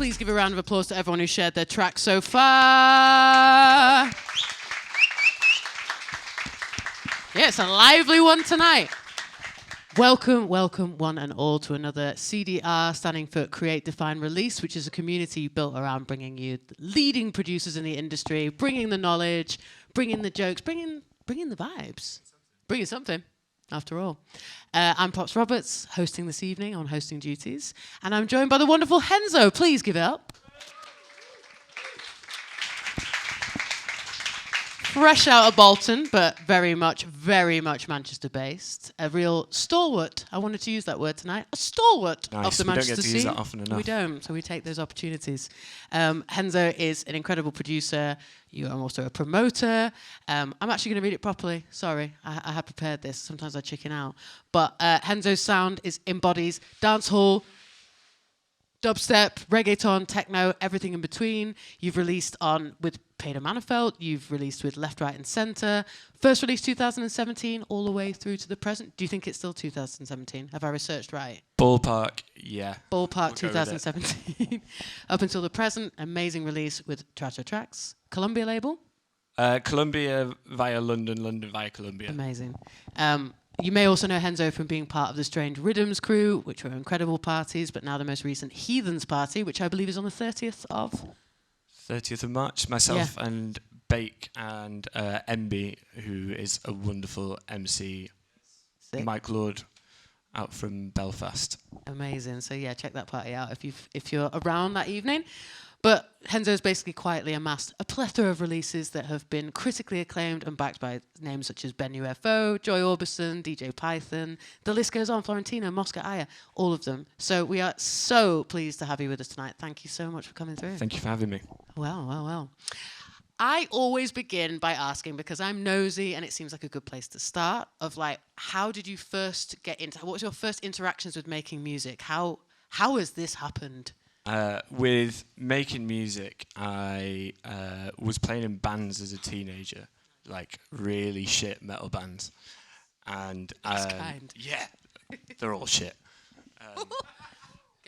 Please give a round of applause to everyone who shared their track so far. Yeah, it's a lively one tonight. Welcome, welcome one and all to another CDR, standing for Create, Define, Release, which is a community built around bringing you leading producers in the industry, bringing the knowledge, bringing the jokes, bringing the vibes, bringing something, after all. I'm Pops Roberts, hosting this evening on hosting duties, and I'm joined by the wonderful Henzo. Please give it up. Fresh out of Bolton, but very much Manchester-based. A real stalwart. I wanted to use that word tonight. A stalwart of the Manchester scene. We don't get to use that often enough. We don't, so we take those opportunities. Henzo is an incredible producer. You are also a promoter. I'm actually going to read it properly. Sorry, I had prepared this. Sometimes I chicken out. But Henzo's sound embodies dancehall, dubstep, reggaeton, techno, everything in between. You've released with Peter Manafelt. You've released with Left, Right and Centre. First release 2017, all the way through to the present. Do you think it's still 2017? Have I researched right? Ballpark, yeah. Ballpark 2017. Up until the present, amazing release with Trato Tracks. Columbia label? Columbia via London, London via Columbia. Amazing. You may also know Henzo from being part of the Strange Rhythms crew, which were incredible parties, but now the most recent Heathens party, which I believe is on the 30th of March. Myself and Bake and MB, who is a wonderful MC. Sick. Mike Lord, out from Belfast. Amazing. So yeah, check that party out if you're around that evening. But Henzo's basically quietly amassed a plethora of releases that have been critically acclaimed and backed by names such as Ben UFO, Joy Orbison, DJ Python. The list goes on. Florentino, Mosca Aya, all of them. So we are so pleased to have you with us tonight. Thank you so much for coming through. Thank you for having me. Well. I always begin by asking, because I'm nosy and it seems like a good place to start, of like, how did you first get into, what was your first interactions with making music? How has this happened? With making music, I was playing in bands as a teenager, like really shit metal bands, and yeah, they're all shit.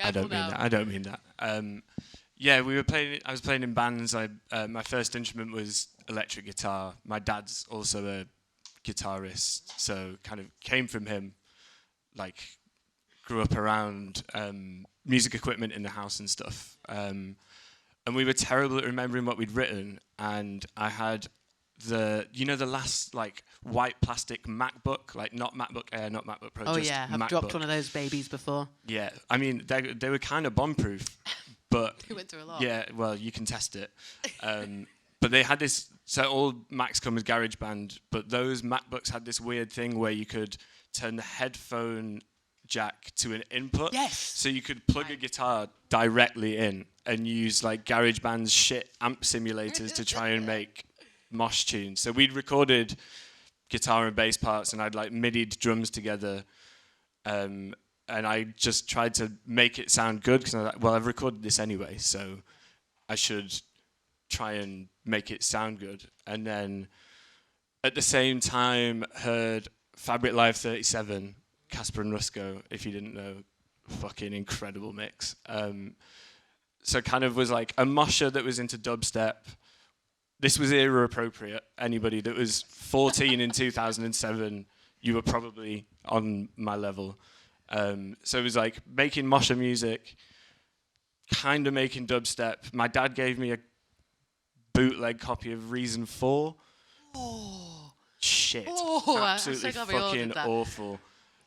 I don't mean that. Yeah, we were playing. I was playing in bands. My first instrument was electric guitar. My dad's also a guitarist, so kind of came from him. Like, grew up around music equipment in the house and stuff. And we were terrible at remembering what we'd written. And I had the last like white plastic MacBook, like not MacBook Air, not MacBook Pro. Oh just yeah, I've MacBook. dropped one of those babies before. Yeah, I mean they were kind of bomb-proof, but they went through a lot. Yeah, well you can test it. But they had this. So all Macs come with GarageBand, but those MacBooks had this weird thing where you could turn the headphone jack to an input. Yes. So you could plug a guitar directly in and use like GarageBand's shit amp simulators to try and make mosh tunes. So we'd recorded guitar and bass parts, and I'd like MIDI'd drums together, and I just tried to make it sound good because I was like, well, I've recorded this anyway, so I should try and make it sound good. And then at the same time heard Fabric Live 37, Casper and Rusco, if you didn't know, fucking incredible mix. So kind of was like a mosher that was into dubstep. This was era appropriate. Anybody that was 14 in 2007, you were probably on my level. So it was like making mosher music, kind of making dubstep. My dad gave me a bootleg copy of Reason 4. Oh. Shit. Oh, absolutely fucking awful.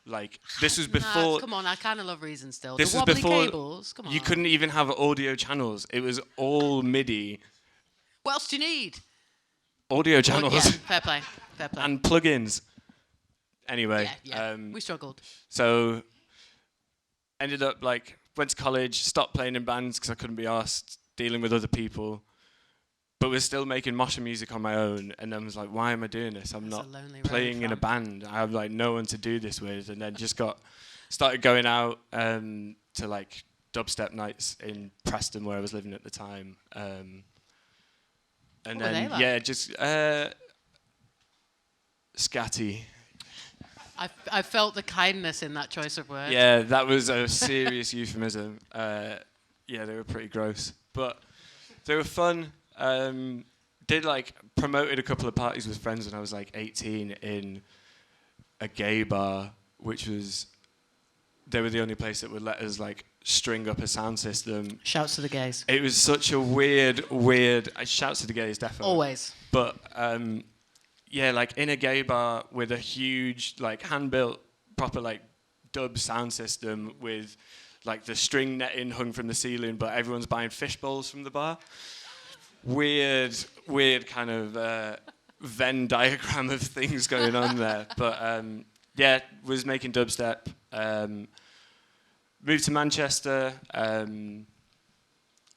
Like, this was before... Nah, come on, I kind of love Reason still. This the was wobbly before cables, come on. You couldn't even have audio channels. It was all MIDI. What else do you need? Audio channels. Yeah, fair play. And plugins. Anyway. Yeah. We struggled. So, ended up, like, went to college, stopped playing in bands because I couldn't be arsed dealing with other people. But was still making mosher music on my own, and then was like, why am I doing this? I'm not playing in a band. I have like no one to do this with, and then just started going out to like dubstep nights in Preston where I was living at the time. And what then were they like? Yeah, just scatty. I felt the kindness in that choice of words. Yeah, that was a serious euphemism. Yeah, they were pretty gross, but they were fun. Did like promoted a couple of parties with friends when I was like 18 in a gay bar, which was they were the only place that would let us like string up a sound system. Shouts to the gays. It was such a weird. Shouts to the gays, definitely. Always. But yeah, like in a gay bar with a huge like hand-built proper like dub sound system with like the string netting hung from the ceiling, but everyone's buying fish bowls from the bar. Weird kind of Venn diagram of things going on there. But yeah, was making dubstep. Moved to Manchester, and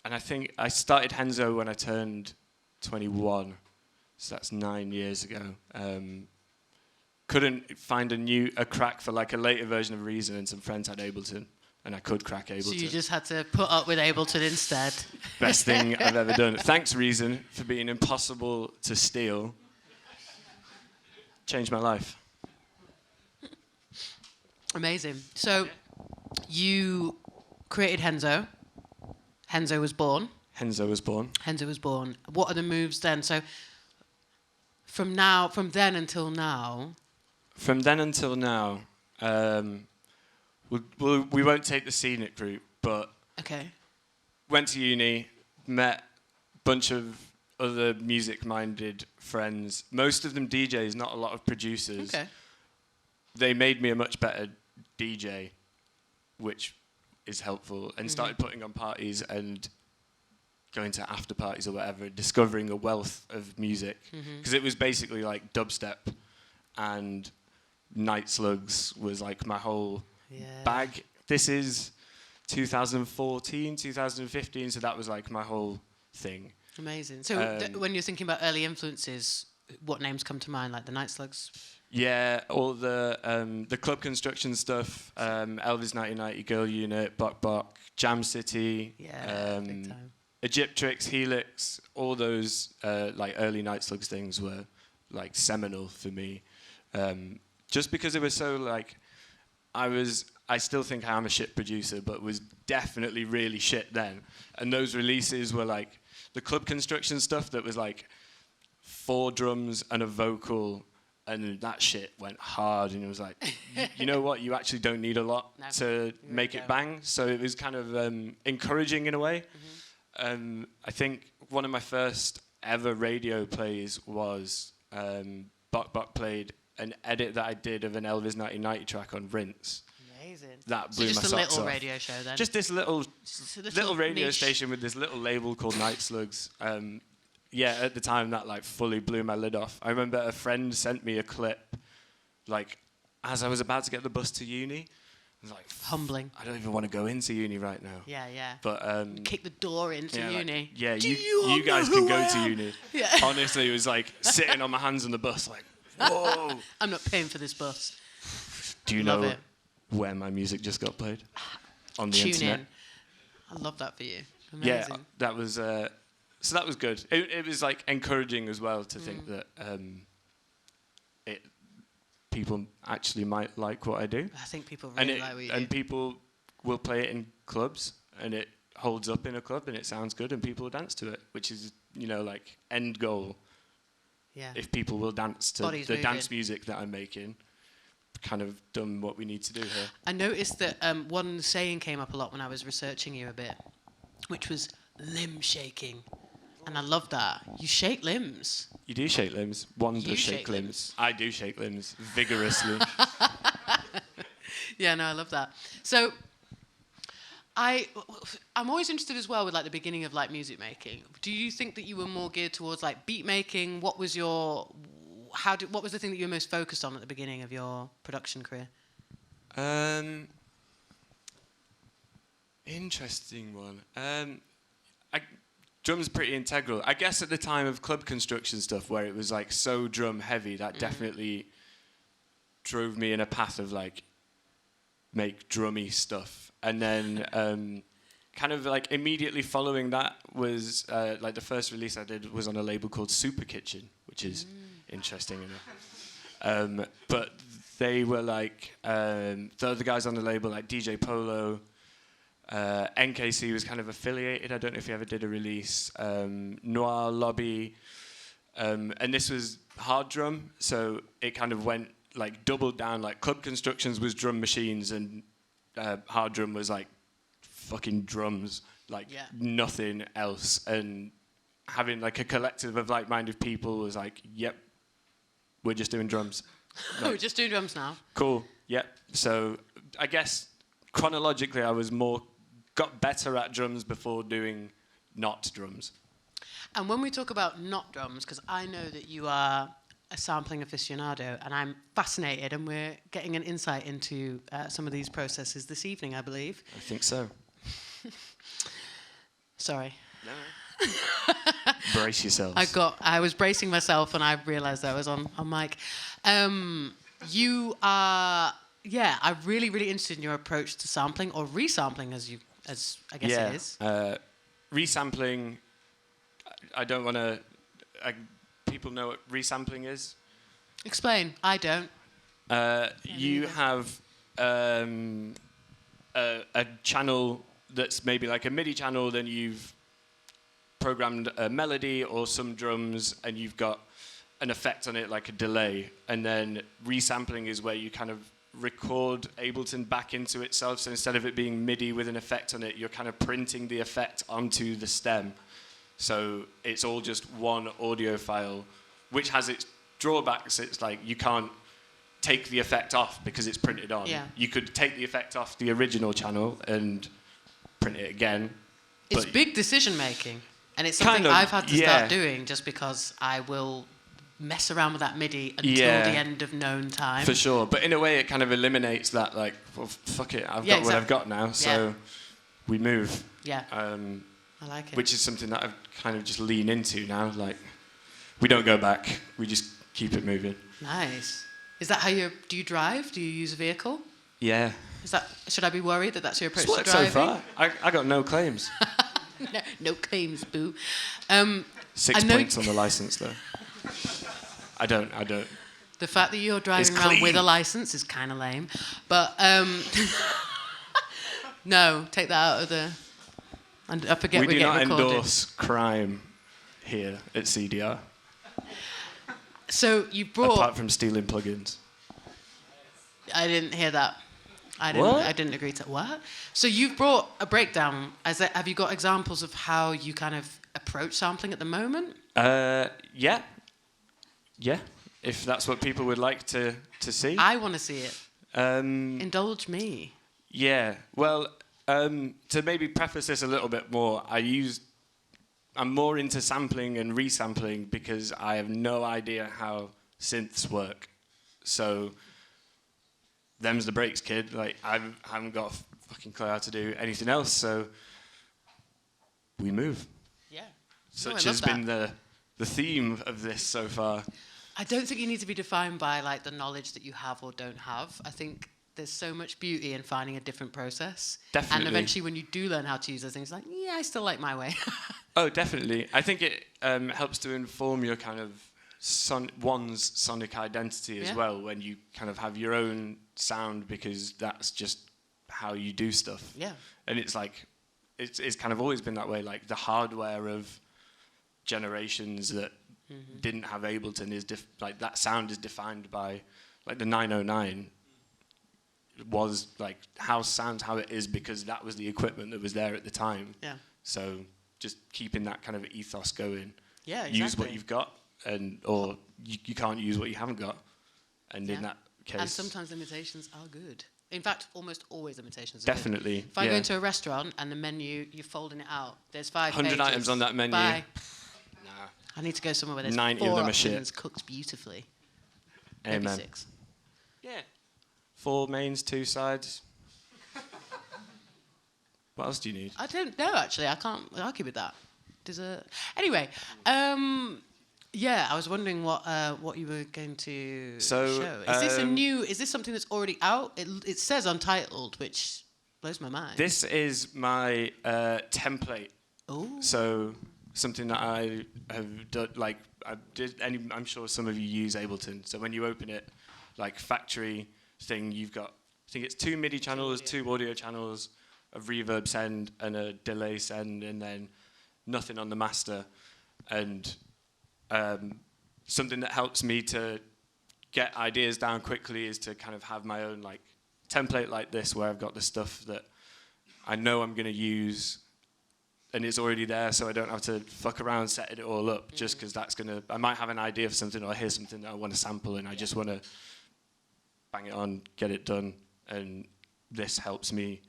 I think I started Henzo when I turned 21. So that's 9 years ago. Couldn't find a crack for like a later version of Reason, and some friends had Ableton, and I could crack Ableton. So you just had to put up with Ableton instead. Best thing I've ever done. Thanks, Reason, for being impossible to steal. Changed my life. Amazing. So you created Henzo. Henzo was born. Henzo was born. Henzo was born. What are the moves then? So from then until now. From then until now, we won't take the scenic route, but Okay. went to uni, met a bunch of other music-minded friends. Most of them DJs, not a lot of producers. Okay. They made me a much better DJ, which is helpful, and started putting on parties and going to after parties or whatever, discovering a wealth of music. Because it was basically like dubstep, and Night Slugs was like my whole bag. This is 2014, 2015, so that was like my whole thing. Amazing. So when you're thinking about early influences, what names come to mind, like the Night Slugs? Yeah, all the club construction stuff, Elvis 1990, Girl Unit, Bok Bok, Jam City, Big time. Egyptrix, Helix, all those like early Night Slugs things were like seminal for me. Just because it was so like, I still think I am a shit producer, but was definitely really shit then. And those releases were like the club construction stuff that was like 4 drums and a vocal, and that shit went hard. And it was like, you know what? You actually don't need a lot to make it bang. So it was kind of encouraging in a way. I think one of my first ever radio plays was Bok Bok played an edit that I did of an Elvis 1990 track on Rinse. Amazing. That blew my socks off. Just a little radio show then? Just this little radio niche station with this little label called Night Slugs. Yeah, at the time that like fully blew my lid off. I remember a friend sent me a clip, like as I was about to get the bus to uni. I was like, humbling. I don't even want to go into uni right now. Yeah. But kick the door into uni. Like, you guys can go to uni. Yeah. Honestly, it was like sitting on my hands on the bus, like, whoa. I'm not paying for this bus. Do you know where my music just got played? On the Tune internet. in. I love that for you. Amazing. Yeah, that was. So that was good. It was like encouraging as well to think that people actually might like what I do. I think people really like what you do. And people will play it in clubs, and it holds up in a club, and it sounds good, and people will dance to it, which is, like end goal. Yeah. If people will dance to Bodies the moving. dance music that I'm making, kind of done what we need to do here. I noticed that one saying came up a lot when I was researching you a bit, which was limb shaking. And I love that. You shake limbs. You do shake limbs. One You does shake limbs. I do shake limbs vigorously. Yeah, no, I love that. So I'm always interested as well with like the beginning of like music making. Do you think that you were more geared towards like beat making? What was what was the thing that you were most focused on at the beginning of your production career? Interesting one. Drum's pretty integral. I guess at the time of club construction stuff, where it was like so drum heavy, that definitely drove me in a path of like make drummy stuff. And then kind of like immediately following that was like the first release I did was on a label called Super Kitchen, which is interesting enough. But they were like the other guys on the label, like DJ Polo, NKC was kind of affiliated. I don't know if he ever did a release. Noir Lobby. And this was hard drum, so it kind of went like doubled down. Like Club Constructions was drum machines, and hard drum was like fucking drums, like nothing else. And having like a collective of like-minded people was like, yep, we're just doing drums. Like, we're just doing drums now. Cool. Yep. So I guess chronologically, I was got better at drums before doing not drums. And when we talk about not drums, because I know that you are a sampling aficionado, and I'm fascinated, and we're getting an insight into some of these processes this evening, I believe. I think so. Sorry. No. Brace yourselves. I was bracing myself, and I realised I was on mic. You are, I'm really, really interested in your approach to sampling, or resampling, as I guess it is. Resampling. I don't want to. People know what resampling is. Explain. I don't. You have a channel that's maybe like a MIDI channel, then you've programmed a melody or some drums, and you've got an effect on it, like a delay. And then resampling is where you kind of record Ableton back into itself. So instead of it being MIDI with an effect on it, you're kind of printing the effect onto the stem. So it's all just one audio file, which has its drawbacks. It's like you can't take the effect off because it's printed on. Yeah. You could take the effect off the original channel and print it again. It's big decision making, and it's something I've had to start doing just because I will mess around with that MIDI until the end of known time. For sure, but in a way it kind of eliminates that, like, well, fuck it, I've got what I've got now, so we move. Yeah. I like it. Which is something that I've kind of just lean into now. Like, we don't go back. We just keep it moving. Nice. Is that how do you drive? Do you use a vehicle? Yeah. Should I be worried that that's your approach to worked driving? so far. I got no claims. no claims, boo. 6 points on the license, though. I don't. The fact that you're driving around with a license is kind of lame. But, no, take that out of the... And I forget we do not recorded. endorse crime here at CDR. So you brought... Apart from stealing plugins. I didn't hear that. I didn't agree to... What? So you've brought a breakdown. Have you got examples of how you kind of approach sampling at the moment? Yeah. Yeah, if that's what people would like to see. I want to see it. Indulge me. Yeah, well... to maybe preface this a little bit more, I'm more into sampling and resampling because I have no idea how synths work. So, them's the breaks, kid. Like, I haven't got a fucking clue how to do anything else, so we move. Yeah. Such has been the theme of this so far. I don't think you need to be defined by, like, the knowledge that you have or don't have. I think... There's so much beauty in finding a different process. Definitely. And eventually when you do learn how to use those things, like, I still like my way. Oh, definitely. I think it helps to inform your kind of one's sonic identity as well, when you kind of have your own sound, because that's just how you do stuff. Yeah. And it's like, it's kind of always been that way. Like the hardware of generations that didn't have Ableton is like that sound is defined by like the 909 was like house sounds how it is because that was the equipment that was there at the time. Yeah. So just keeping that kind of ethos going. Yeah, exactly. Use what you've got, or you can't use what you haven't got. And in that case... And sometimes limitations are good. In fact, almost always limitations are definitely good. If I go into a restaurant and the menu, you're folding it out, there's 5 100 pages. Items on that menu. Bye. Nah. I need to go somewhere where there's 90 4 of them options cooked beautifully. Amen. Maybe 6. Yeah. 4 mains, 2 sides. What else do you need? I don't know, actually. I can't argue with that. Dessert. Anyway, yeah, I was wondering what you were going to show. Is this is this something that's already out? It says untitled, which blows my mind. This is my template. Oh. So something that I have done, like I'm sure some of you use Ableton. So when you open it, like factory thing, you've got, I think it's 2 MIDI channels, 2 audio channels, a reverb send and a delay send, and then nothing on the master. And something that helps me to get ideas down quickly is to kind of have my own like template like this, where I've got the stuff that I know I'm going to use and it's already there, so I don't have to fuck around setting it all up, just because I might have an idea for something, or hear something that I want to sample, and I just want to bang it on, get it done, and this helps me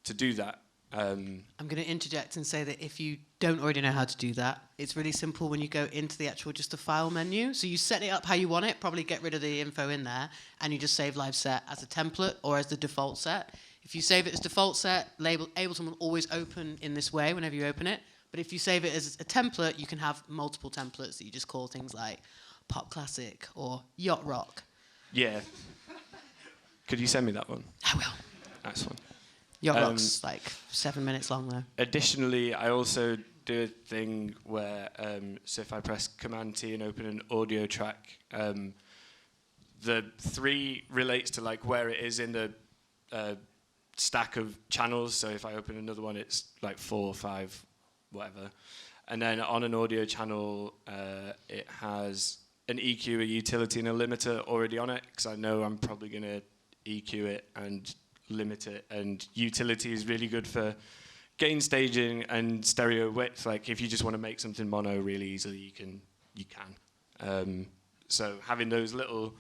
to do that. I'm going to interject and say that if you don't already know how to do that, it's really simple when you go into the actual just the file menu. So you set it up how you want it, probably get rid of the info in there, and you just save live set as a template or as the default set. If you save it as default set, Ableton will always open in this way whenever you open it. But if you save it as a template, you can have multiple templates that you just call things like pop classic or yacht rock. Yeah. Could you send me that one? I will. Nice one. Yacht rock's like 7 minutes long though. Additionally, I also do a thing where, so if I press Command T and open an audio track, the 3 relates to like where it is in the stack of channels. So if I open another one, it's like 4 or 5, whatever. And then on an audio channel, it has an EQ, a utility, and a limiter already on it, because I know I'm probably going to EQ it and limit it. And utility is really good for gain staging and stereo width. Like if you just want to make something mono really easily, you can. So having those little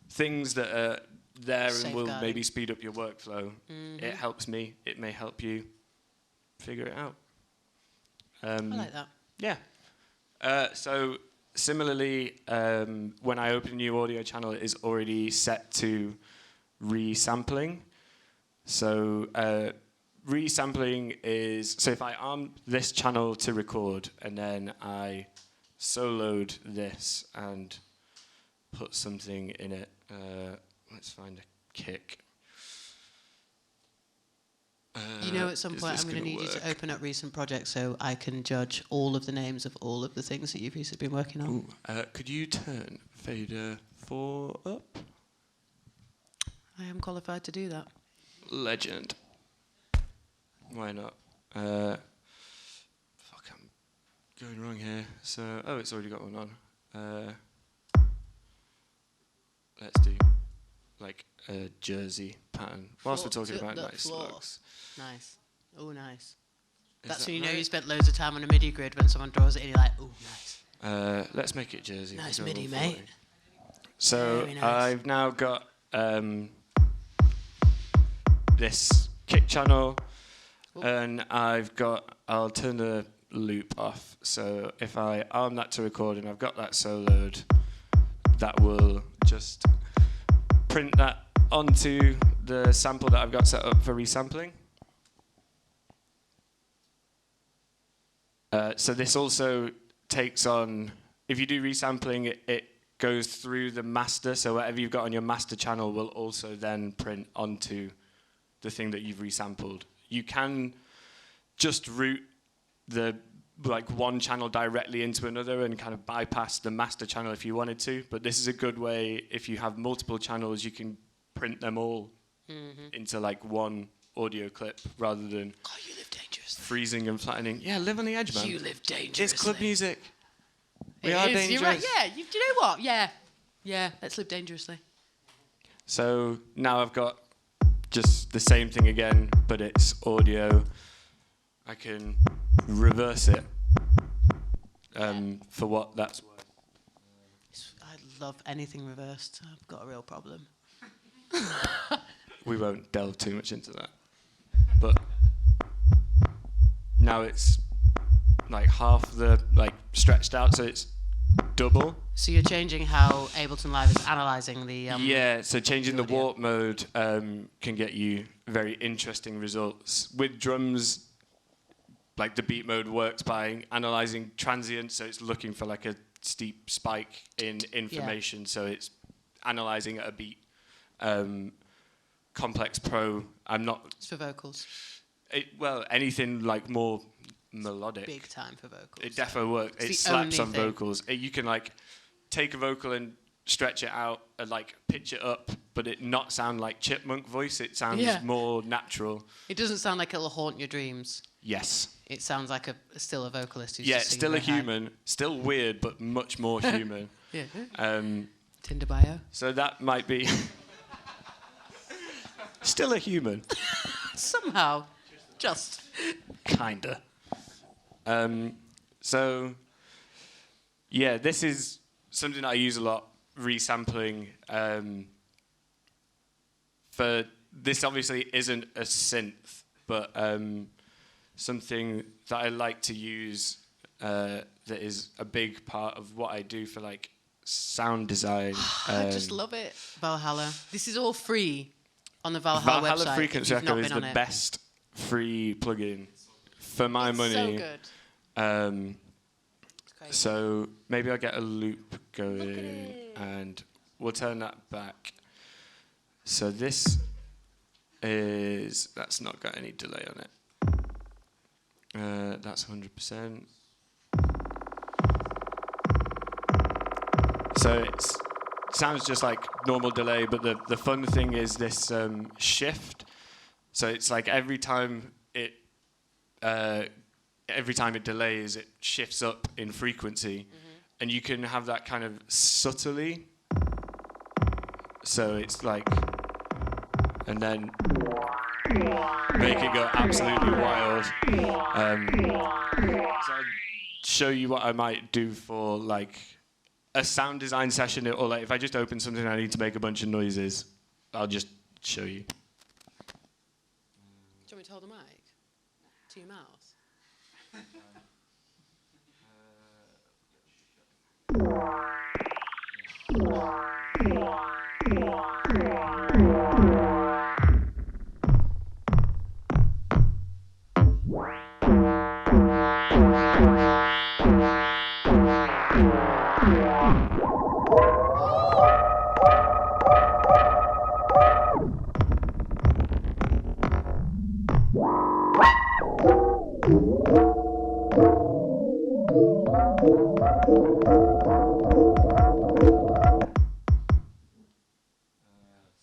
things that are there and will maybe speed up your workflow, it helps me. It may help you figure it out. I like that. Yeah. So similarly, when I open a new audio channel, it is already set to resampling. So resampling is, so if I arm this channel to record and then I soloed this and put something in it, let's find a kick. You know, at some point I'm going to need you to open up recent projects so I can judge all of the names of all of the things that you've recently been working on. Ooh, could you turn fader 4 up? I am qualified to do that. Legend. Why not? Fuck, I'm going wrong here. So, it's already got one on. Let's do like a jersey pattern. Whilst we're talking about nice looks. Nice. Oh, nice. That's when you know you spent loads of time on a MIDI grid when someone draws it and you're like, oh, nice. Let's make it jersey. Nice MIDI, mate. So nice. I've now got this kick channel. Ooh. And I'll turn the loop off. So if I arm that to record and I've got that soloed, that will just print that onto the sample that I've got set up for resampling. So this also takes on, if you do resampling, it goes through the master. So whatever you've got on your master channel will also then print onto the thing that you've resampled. You can just route the one channel directly into another and kind of bypass the master channel if you wanted to. But this is a good way, if you have multiple channels, you can print them all into like one audio clip rather than you live dangerously. Freezing and flattening. Yeah, live on the edge, man. You live dangerously. It's club music. We are dangerous. You're right. Yeah, do you know what? Yeah, let's live dangerously. So now I've got just the same thing again, but it's audio. I can reverse it for what that's worth. I love anything reversed. I've got a real problem. We won't delve too much into that. But now it's like half the stretched out, so it's double. So you're changing how Ableton Live is analysing the... yeah, so changing the warp mode can get you very interesting results. With drums, like the beat mode works by analysing transients, so it's looking for like a steep spike in information, so it's analysing at a beat. Complex Pro, I'm not... It's for vocals. Anything like more melodic. Big time for vocals. It defo works. It slaps on vocals. You can take a vocal and stretch it out and like pitch it up, but it not sound like chipmunk voice. It sounds more natural. It doesn't sound like it'll haunt your dreams. Yes. It sounds like still a vocalist who's it's still a human, still weird, but much more human. Yeah. Tinder bio. So that might be still a human. Somehow, just kinda. So yeah, this is something that I use a lot. Resampling. For this obviously isn't a synth, but something that I like to use that is a big part of what I do for like sound design. I just love it. Valhalla. This is all free on the Valhalla website. Valhalla Frequency Echo is the best free plugin for my money. So good. So maybe I'll get a loop going and we'll turn that back. So this that's not got any delay on it. That's 100%. So it sounds just like normal delay, but the fun thing is this shift. So it's like every time it delays, it shifts up in frequency, and you can have that kind of subtly. So it's like, and then make it go absolutely wild. So I'll show you what I might do for like a sound design session, or like if I just open something I need to make a bunch of noises, I'll just show you. Do you want me to hold the mic to your mouth?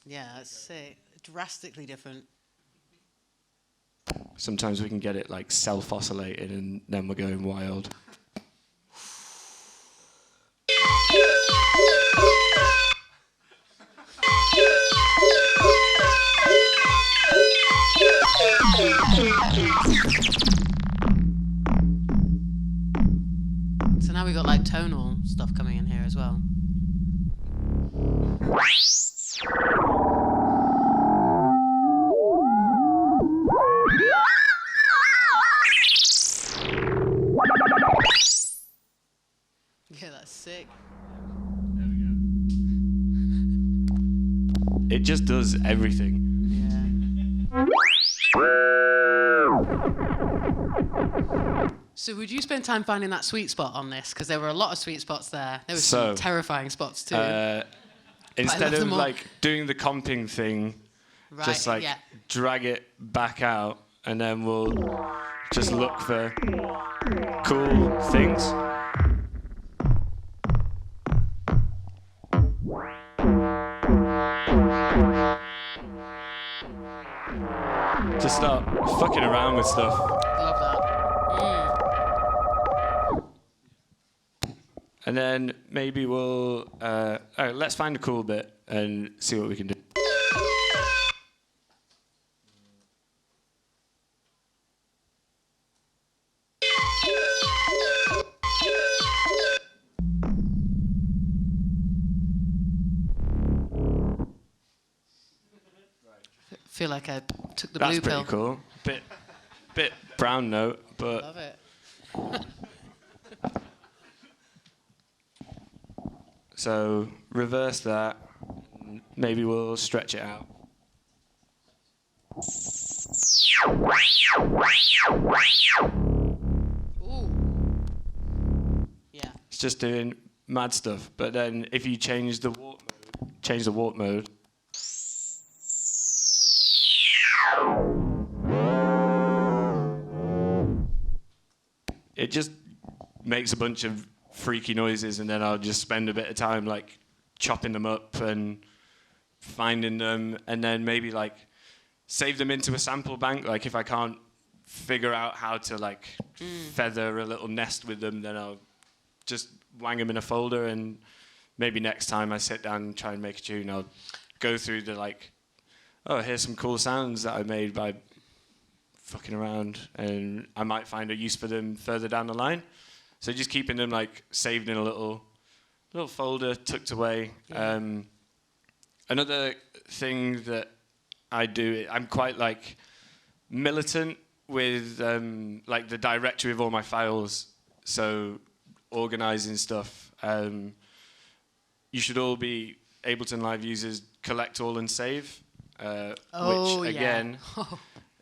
Yeah, that's sick. Drastically different. Sometimes we can get it like self-oscillating and then we're going wild. So now we've got like tonal stuff coming in here as well. Yeah, that's sick. There we go. It just does everything. Yeah. So would you spend time finding that sweet spot on this? Because there were a lot of sweet spots there. There were some terrifying spots too. Instead of like doing the comping thing, right, just like drag it back out and then we'll just look for cool things. Just start fucking around with stuff. Love that. And then maybe we'll let's find a cool bit and see what we can do. Feel like I took the That's blue pill. pretty cool. Bit brown note, but Love it. so reverse that. Maybe we'll stretch it out. Ooh. Yeah. It's just doing mad stuff. But then if you change the warp mode. It just makes a bunch of freaky noises, and then I'll just spend a bit of time like chopping them up and finding them, and then maybe like save them into a sample bank. Like if I can't figure out how to like feather a little nest with them, then I'll just wang them in a folder, and maybe next time I sit down and try and make a tune, I'll go through the like, oh, here's some cool sounds that I made by fucking around, and I might find a use for them further down the line. So just keeping them like saved in a little folder tucked away. Yeah. Another thing that I do, I'm quite like militant with like the directory of all my files. So organizing stuff. You should all be Ableton Live users collect all and save, which again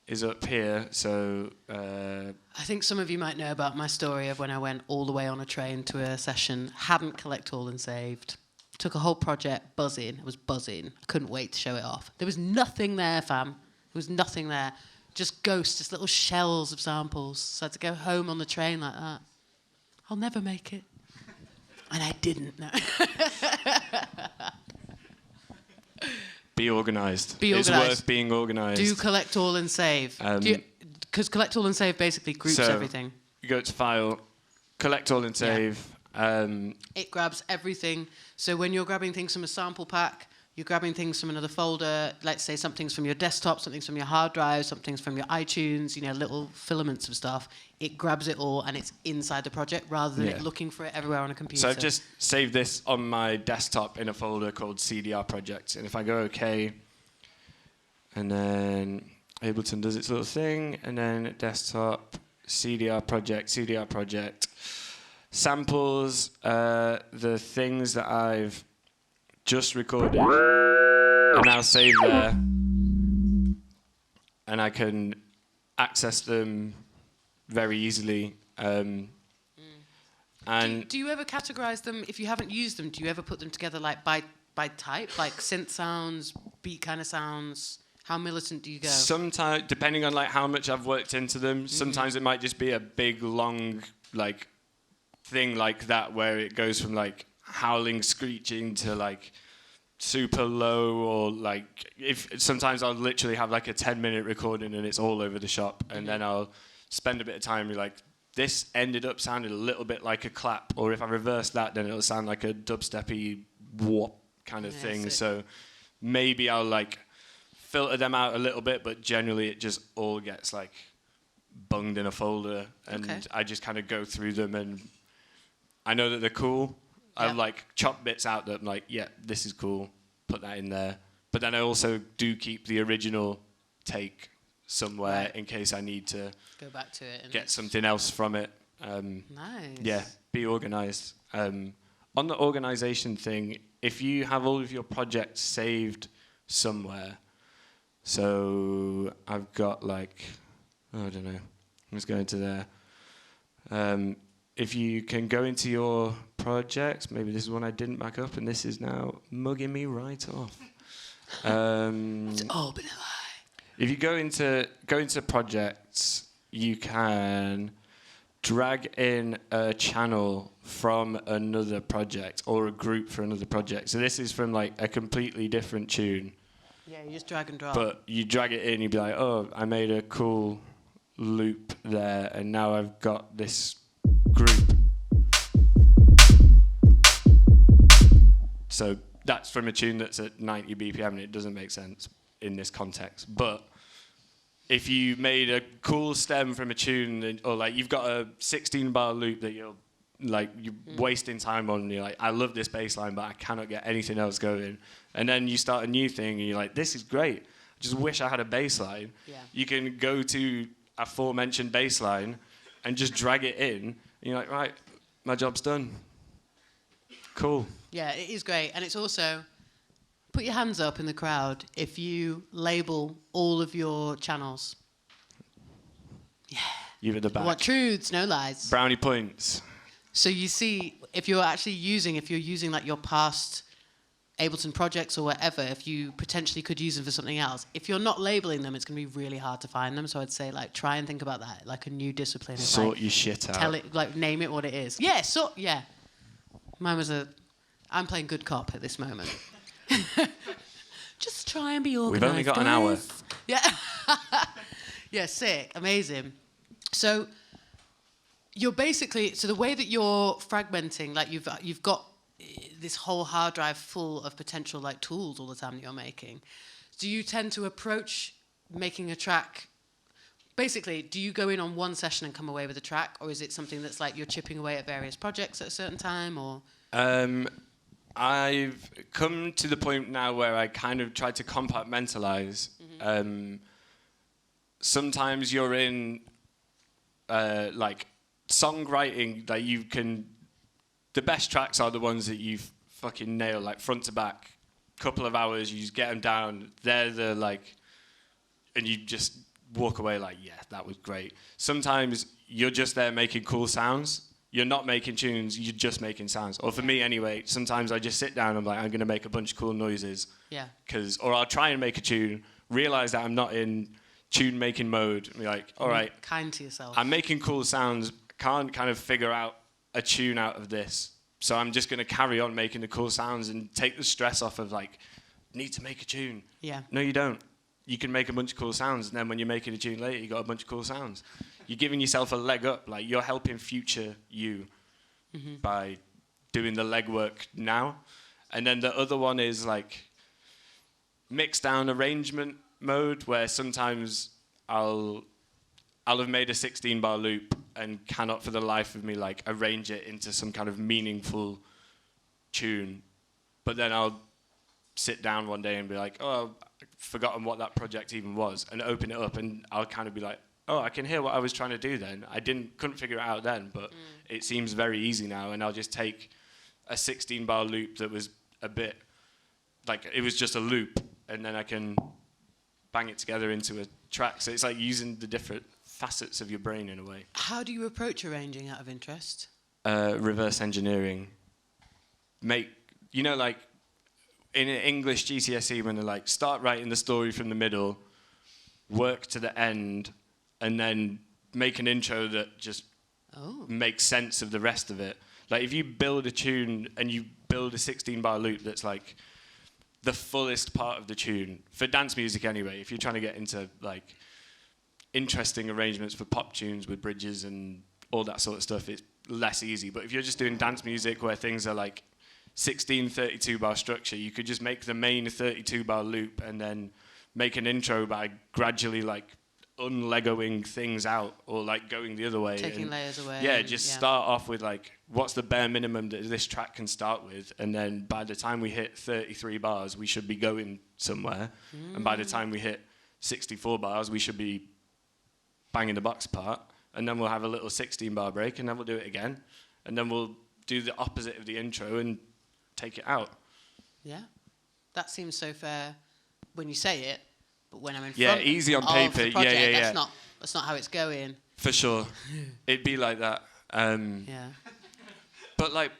is up here. So I think some of you might know about my story of when I went all the way on a train to a session, hadn't collect all and saved. Took a whole project, buzzing. I was buzzing. I couldn't wait to show it off. There was nothing there, fam. There was nothing there. Just ghosts, just little shells of samples. So I had to go home on the train like that. I'll never make it. And I didn't. No. Be organised. Be organised. It's worth being organised. Do collect all and save. Because collect all and save basically groups everything. You go to File, collect all and save. It grabs everything. So when you're grabbing things from a sample pack, you're grabbing things from another folder. Let's say something's from your desktop, something's from your hard drive, something's from your iTunes, little filaments of stuff. It grabs it all and it's inside the project rather than it looking for it everywhere on a computer. So I've just saved this on my desktop in a folder called CDR project. And if I go OK, and then Ableton does its little thing, and then desktop, CDR project, samples, the things that I've just recorded are now saved there, and I can access them very easily. And do you ever categorize them if you haven't used them? Do you ever put them together like by type, like synth sounds, beat kind of sounds? How militant do you go? Sometimes, depending on like how much I've worked into them, sometimes it might just be a big long like thing like that where it goes from like howling, screeching to like super low, or like if sometimes I'll literally have like a 10-minute recording and it's all over the shop, and then I'll spend a bit of time and be like, this ended up sounding a little bit like a clap, or if I reverse that, then it'll sound like a dubsteppy whoop kind of thing. So maybe I'll like filter them out a little bit, but generally it just all gets like bunged in a folder, and I just kind of go through them, and I know that they're cool. I like chop bits out that I'm like, yeah, this is cool, put that in there. But then I also do keep the original take somewhere in case I need to go back to it and get something else from it. Nice. Yeah, be organised. On the organisation thing, if you have all of your projects saved somewhere, so I've got like, I don't know, let's go into there. If you can go into your projects, maybe this is one I didn't back up, and this is now mugging me right off. It's all been a lie. If you go into projects, you can drag in a channel from another project or a group for another project. So this is from like a completely different tune. Yeah, you just drag and drop. But you drag it in, you'd be like, oh, I made a cool loop there, and now I've got this group. So that's from a tune that's at 90 BPM, and it doesn't make sense in this context. But if you made a cool stem from a tune, or like you've got a 16-bar loop that you're wasting time on, and you're like, I love this bass line, but I cannot get anything else going. And then you start a new thing, and you're like, this is great. I just wish I had a bass line. Yeah. You can go to aforementioned bass line and just drag it in, and you're like, right, my job's done. Cool. Yeah, it is great. And it's also, put your hands up in the crowd if you label all of your channels. Yeah. You at the back. What truths, no lies. Brownie points. So you see, if you're using like your past Ableton projects or whatever, if you potentially could use them for something else, if you're not labeling them, it's going to be really hard to find them. So I'd say like try and think about that, like a new discipline. Sort your shit out. Tell it, like name it what it is. Yeah, Mine was a I'm playing good cop at this moment. Just try and be organised. We've only got an hour. Yeah. Yeah, sick. Amazing. So you're basically, so the way that you're fragmenting, like you've got this whole hard drive full of potential like tools all the time that you're making. Do you tend to approach making a track, basically, do you go in on one session and come away with a track, or is it something that's like you're chipping away at various projects at a certain time, or? I've come to the point now where I kind of try to compartmentalize. Sometimes you're in like songwriting that you can. The best tracks are the ones that you fucking nail, like front to back. Couple of hours, you just get them down. They're the like, and you just walk away like, yeah, that was great. Sometimes you're just there making cool sounds. You're not making tunes, you're just making sounds. Or for me anyway, sometimes I just sit down and I'm like, I'm going to make a bunch of cool noises. Yeah. Or I'll try and make a tune, realize that I'm not in tune making mode, and be like, all right. Kind to yourself. I'm making cool sounds, can't kind of figure out a tune out of this. So I'm just going to carry on making the cool sounds and take the stress off of like, need to make a tune. Yeah. No, you don't. You can make a bunch of cool sounds, and then when you're making a tune later, you got a bunch of cool sounds. You're giving yourself a leg up. Like, you're helping future you by doing the legwork now. And then the other one is like mix down arrangement mode, where sometimes I'll have made a 16-bar loop and cannot for the life of me like arrange it into some kind of meaningful tune. But then I'll sit down one day and be like, oh, I've forgotten what that project even was, and open it up, and I'll kind of be like, oh, I can hear what I was trying to do then. Couldn't figure it out then, but it seems very easy now, and I'll just take a 16-bar loop that was a bit, like, it was just a loop, and then I can bang it together into a track. So it's like using the different facets of your brain in a way. How do you approach arranging out of interest? Reverse engineering. Like, in English GCSE, when they're like, start writing the story from the middle, work to the end, and then make an intro that just makes sense of the rest of it. Like, if you build a tune and you build a 16-bar loop that's like the fullest part of the tune, for dance music anyway, if you're trying to get into like interesting arrangements for pop tunes with bridges and all that sort of stuff, it's less easy. But if you're just doing dance music where things are like 16 32-bar structure, you could just make the main 32-bar loop and then make an intro by gradually like unlegoing things out, or like going the other way, taking layers away. Yeah, start off with like, what's the bare minimum that this track can start with, and then by the time we hit 33 bars we should be going somewhere, and by the time we hit 64 bars we should be banging the box apart, and then we'll have a little 16-bar break, and then we'll do it again, and then we'll do the opposite of the intro and take it out. Yeah, that seems so fair when you say it, but when I'm in yeah, front easy on of paper. the project, yeah. That's not how it's going. For sure, it'd be like that. Yeah. But like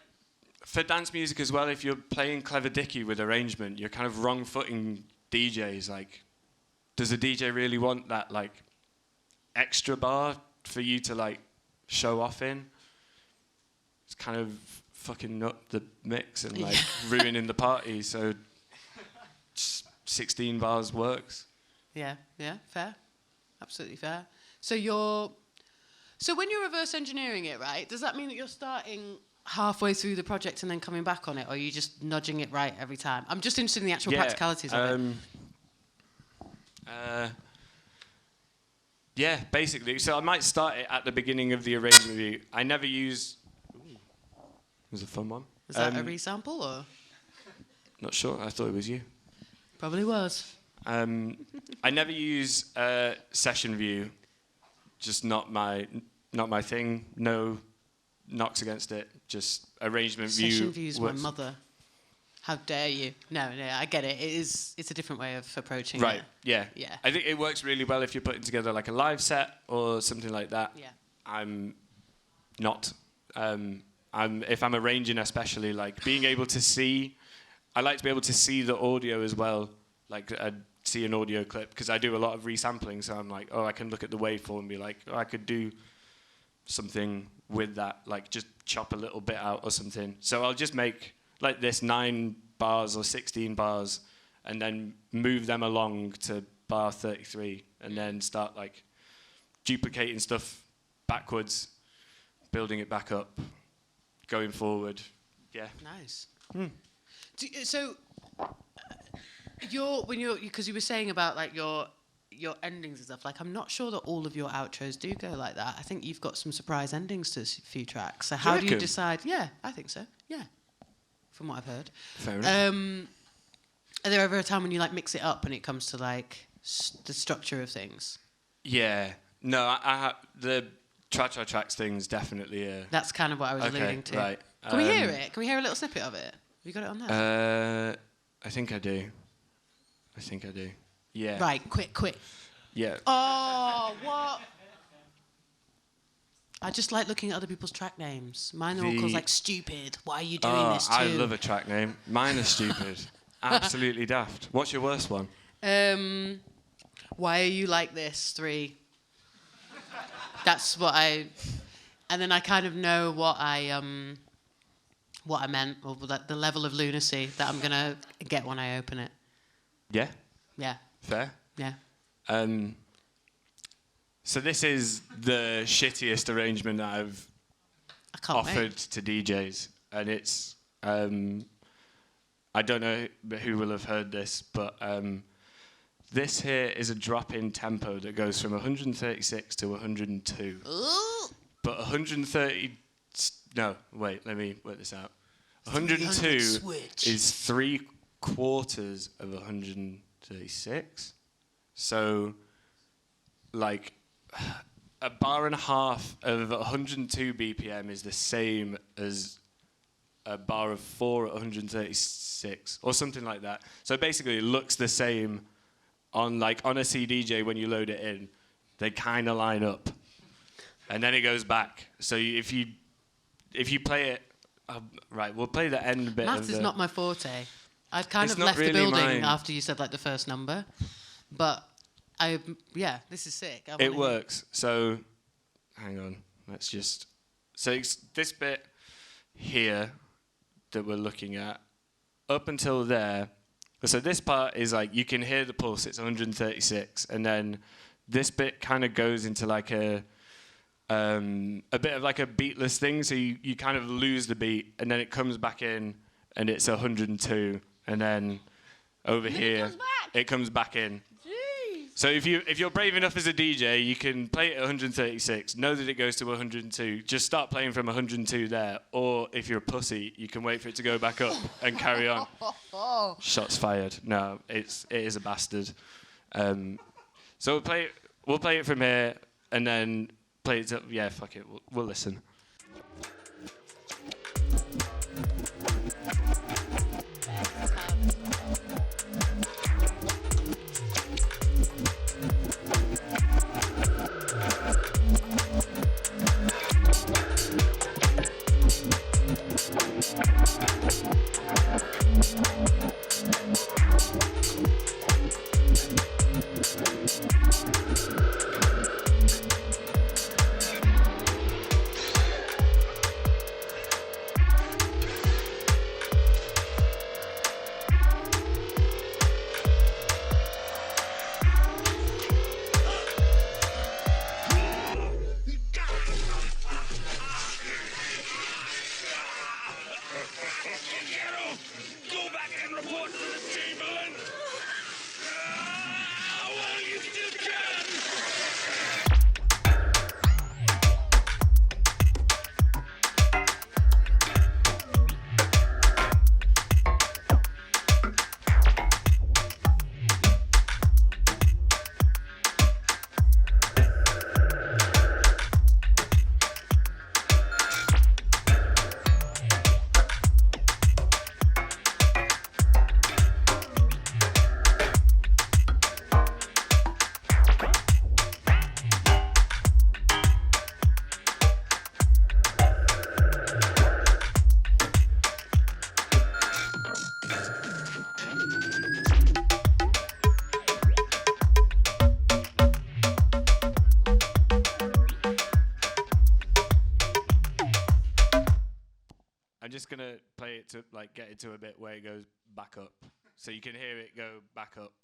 for dance music as well, if you're playing clever dicky with arrangement, you're kind of wrong-footing DJs. Like, does a DJ really want that like extra bar for you to like show off in? It's kind of fucking up the mix and like ruining the party. So 16 bars works. Yeah, fair. Absolutely fair. So when you're reverse engineering it, right, does that mean that you're starting halfway through the project and then coming back on it, or are you just nudging it right every time? I'm just interested in the actual practicalities of it. Yeah, basically. So I might start it at the beginning of the arrangement review. I never use... It was a fun one. Was that a resample, or...? Not sure. I thought it was you. Probably was. I never use session view. Just not my thing. No knocks against it. Just arrangement view. Session view's my mother. How dare you? No, I get it. It's a different way of approaching it. Right. Yeah. I think it works really well if you're putting together like a live set or something like that. Yeah. I'm not. If I'm arranging, especially like being able to see. I like to be able to see the audio as well. Like see an audio clip, because I do a lot of resampling, so I'm like, I can look at the waveform and be like, I could do something with that, like just chop a little bit out or something. So I'll just make like this 9 bars or 16 bars, and then move them along to bar 33, and then start like duplicating stuff backwards, building it back up, going forward. Yeah. Nice. So, because you were saying about like your endings and stuff. Like, I'm not sure that all of your outros do go like that. I think you've got some surprise endings to a few tracks. So how do you decide? Yeah, I think so. Yeah, from what I've heard. Fair enough. Are there ever a time when you like mix it up and it comes to like the structure of things? Yeah. No, I the tracks things definitely. That's kind of what I was alluding to. Right. Can we hear it? Can we hear a little snippet of it? Have you got it on there? I think I do. Yeah. Right, quick. Yeah. Oh, what? I just like looking at other people's track names. Mine are all called like Stupid. Why are you doing this too? I love a track name. Mine is Stupid. Absolutely daft. What's your worst one? Why are you like this? 3. That's what I... And then I kind of know what I meant, or the level of lunacy that I'm going to get when I open it. Yeah? Yeah. Fair? Yeah. So this is the shittiest arrangement that I've offered to DJs. And it's... I don't know who will have heard this, but this here is a drop-in tempo that goes from 136 to 102. Ooh. But 130... No, wait, let me work this out. 102 is 3/4 of 136. So, like, a bar and a half of 102 BPM is the same as a bar of 4 at 136, or something like that. So basically, it looks the same on a CDJ when you load it in. They kind of line up, and then it goes back. So if you play it, right, we'll play the end bit. Maths is not my forte. I've kind of left really the building mine. after you said like the first number, but this is sick. It works. So, hang on. Let's just. So it's this bit here that we're looking at up until there. So this part is like you can hear the pulse. It's 136, and then this bit kind of goes into like a bit of like a beatless thing. So you kind of lose the beat, and then it comes back in, and it's 102, and then over here it comes back in. So if you're brave enough as a DJ, you can play it at 136, know that it goes to 102, just start playing from 102 there. Or if you're a pussy, you can wait for it to go back up and carry on. Shots fired. No, it is a bastard. So we'll play it from here, and then play it. Yeah, fuck it. We'll listen. just gonna play it to like get it to a bit where it goes back up, so you can hear it go back up.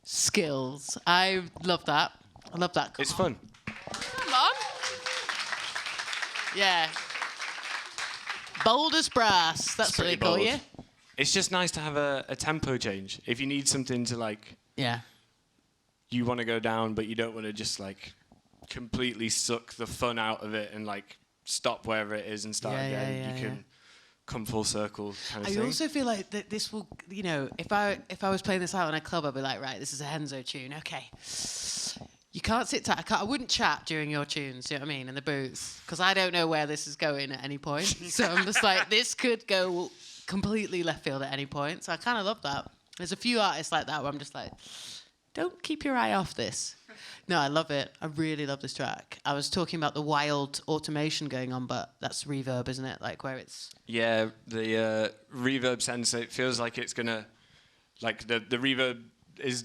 Skills. I love that. I love that. It's fun. Come on. Yeah. Bold as brass. That's what they call you. It's just nice to have a tempo change. If you need something to like, yeah, you want to go down, but you don't want to just like completely suck the fun out of it and like stop wherever it is and start again. You can come full circle kind of thing. I also feel like that this will, you know, if I was playing this out in a club, I'd be like, right, this is a Henzo tune. Okay. You can't sit tight. I wouldn't chat during your tunes, you know what I mean, in the booth, because I don't know where this is going at any point. So I'm just like, this could go completely left field at any point. So I kind of love that. There's a few artists like that where I'm just like, don't keep your eye off this. No, I love it. I really love this track. I was talking about the wild automation going on, but that's reverb, isn't it? Like where it's... Yeah, the reverb sense, it feels like it's going to... Like the reverb is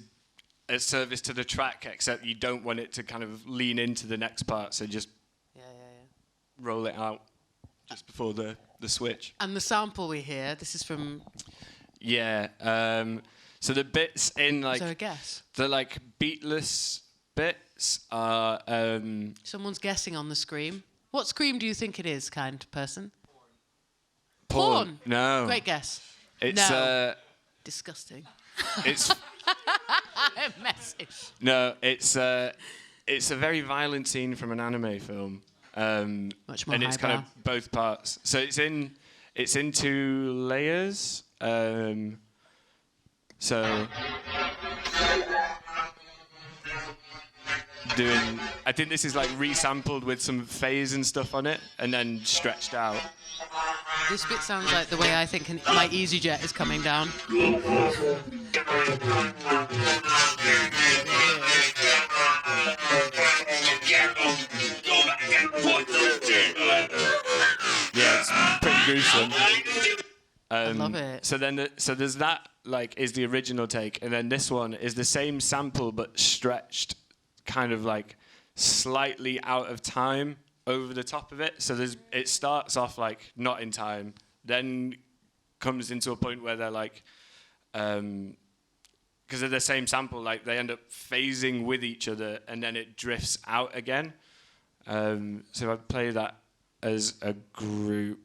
a service to the track, except you don't want it to kind of lean into the next part, so just roll it out just before the switch. And the sample we hear, this is from... Yeah, so the bits in like... Is there a guess? The like beatless bits are... Someone's guessing on the scream. What scream do you think it is, kind person? Porn. No. Great guess. It's... No. Disgusting. It's... Messy. No, it's a very violent scene from an anime film. Much more and it's kind of both parts. So it's in 2 layers. So I think this is like resampled with some phase and stuff on it, and then stretched out. This bit sounds like the way I think my EasyJet is coming down. Yeah, it's pretty gruesome. I love it. So there's that, like, is the original take, and then this one is the same sample but stretched, kind of like slightly out of time over the top of it. So it starts off like not in time, then comes into a point where they're like, because of the same sample, like they end up phasing with each other, and then it drifts out again. So I'd play that as a group.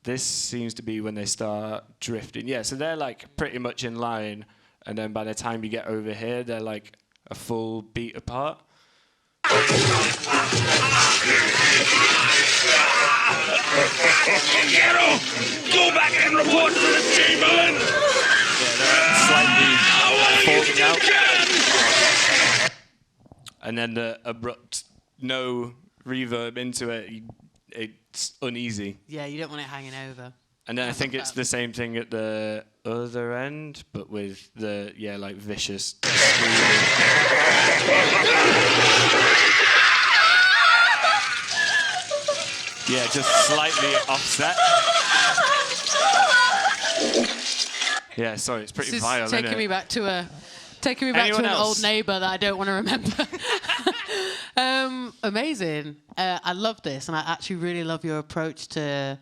This seems to be when they start drifting. Yeah, so they're like pretty much in line, and then by the time you get over here, they're like a full beat apart. Go back and report to the Chamberlain! Yeah, they're slightly falling out. And then the abrupt no reverb into it, it's uneasy. Yeah, you don't want it hanging over. And then I think it's the same thing at the other end, but with the, like vicious. Yeah, just slightly offset. Yeah, sorry, it's pretty vile, isn't it? Taking me back to an old neighbour that I don't want to remember. Amazing. I love this, and I actually really love your approach to